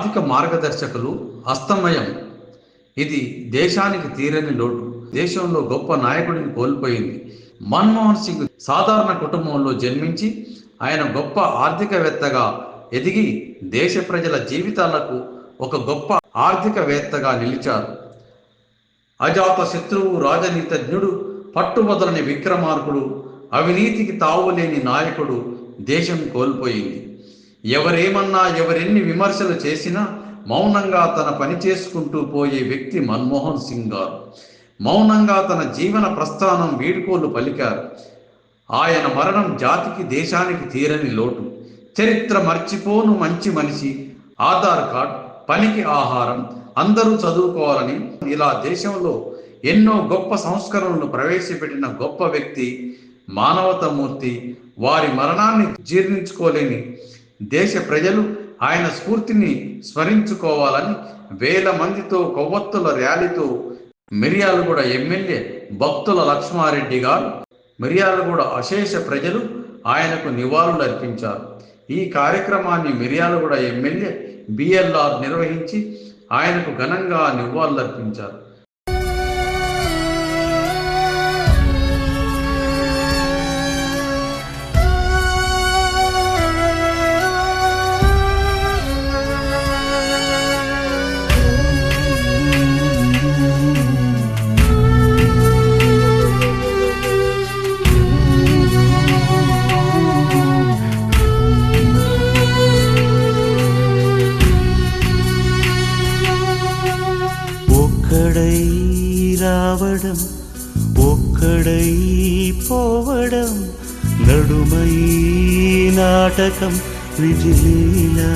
ఆర్థిక మార్గదర్శకులు అస్తమయం. ఇది దేశానికి తీరని లోటు. దేశంలో గొప్ప నాయకుడిని కోల్పోయింది. మన్మోహన్ సింగ్ సాధారణ కుటుంబంలో జన్మించి ఆయన గొప్ప ఆర్థికవేత్తగా ఎదిగి దేశ ప్రజల జీవితాలకు ఒక గొప్ప ఆర్థికవేత్తగా నిలిచారు. అజాత శత్రువు, రాజనీతిజ్ఞుడు, పట్టువదలని విక్రమార్కుడు, అవినీతికి తావులేని నాయకుడు దేశం కోల్పోయింది. ఎవరేమన్నా, ఎవరెన్ని విమర్శలు చేసినా మౌనంగా తన పని చేసుకుంటూ పోయే వ్యక్తి మన్మోహన్ సింగ్ గారు. మౌనంగా తన జీవన ప్రస్థానం వీడ్కోలు పలికారు. ఆయన మరణం జాతికి, దేశానికి తీరని లోటు. చరిత్ర మర్చిపోను మంచి మనిషి, ఆధార్ కార్డ్, పనికి ఆహారం, అందరూ చదువుకోవాలని ఇలా దేశంలో ఎన్నో గొప్ప సంస్కరణలు ప్రవేశపెట్టిన గొప్ప వ్యక్తి, మానవతామూర్తి. వారి మరణాన్ని జీర్ణించుకోలేని దేశ ప్రజలు ఆయన స్ఫూర్తిని స్మరించుకోవాలని వేల మందితో కొవ్వొత్తుల ర్యాలీతో మిర్యాలగూడ ఎమ్మెల్యే భక్తుల లక్ష్మారెడ్డి గారు, మిర్యాలగూడ అశేష ప్రజలు ఆయనకు నివాళులు అర్పించారు. ఈ కార్యక్రమాన్ని మిర్యాలగూడ ఎమ్మెల్యే బిఎల్ఆర్ నిర్వహించి ఆయనకు ఘనంగా నివాళులర్పించారు. ఒక్కడై రావడం, ఒక్కడై పోవడం, నడుమై నాటకం విజిలీలా,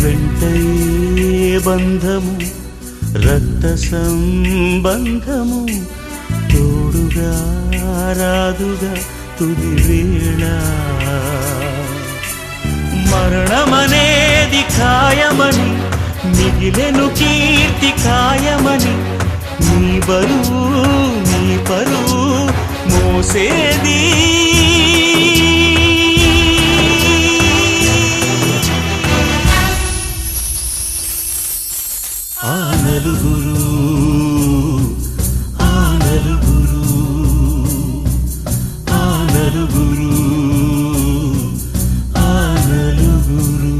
వెంటై బంధము రక్త సంబంధము, తోడుగా రాదుగా తుది వేళ. మరణమనేది ఖాయమని, మిగిలెను కీర్తి ఖాయమని, నీ బరువు నీ పరువు మోసేది ఆ నలుగురు, ఆ నలుగురు, ఆ నలుగురు, ఆ నలుగురు.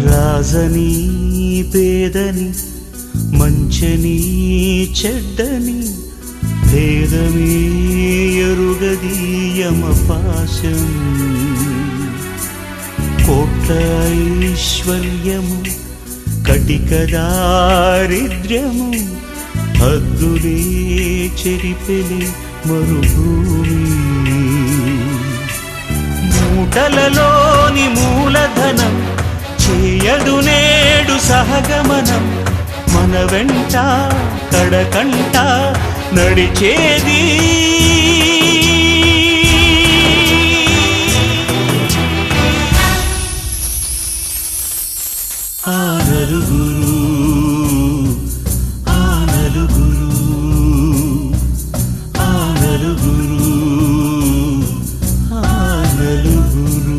రాజని పేదని, మంచని చెడ్డని, భేదమే ఎరుగది యమపాశం. కోట్ల ఐశ్వర్యము, కటిక దారిద్ర్యము, హద్దులే చెరిపెలి మరుభూమి. మూటలలోని మూలధనం చేయదు నేడు సహగమనం, మన వెంట కడకంట నడిచేది ఆ నలుగురు, ఆ నలుగురు, ఆ నలుగురు, ఆ నలుగురు.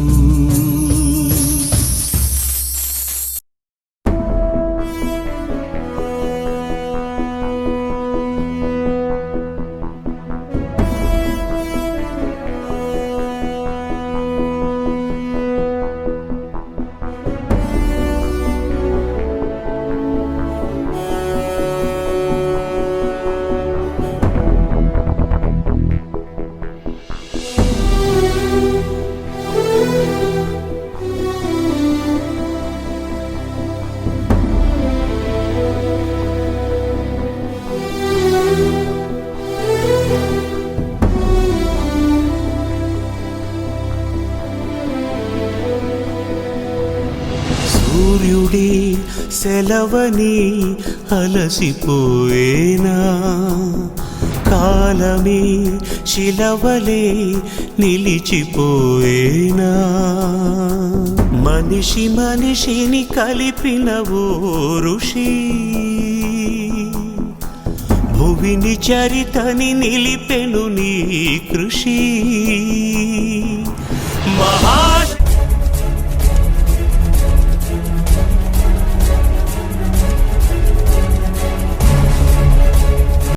సెలవని అలసిపోయేనా, కాలమే శిలవలే నిలిచిపోయేనా. మనిషి మనిషిని కలిపిన ఓ ఋషి, భువిని చరితని నిలిపెను నీ కృషి. మహా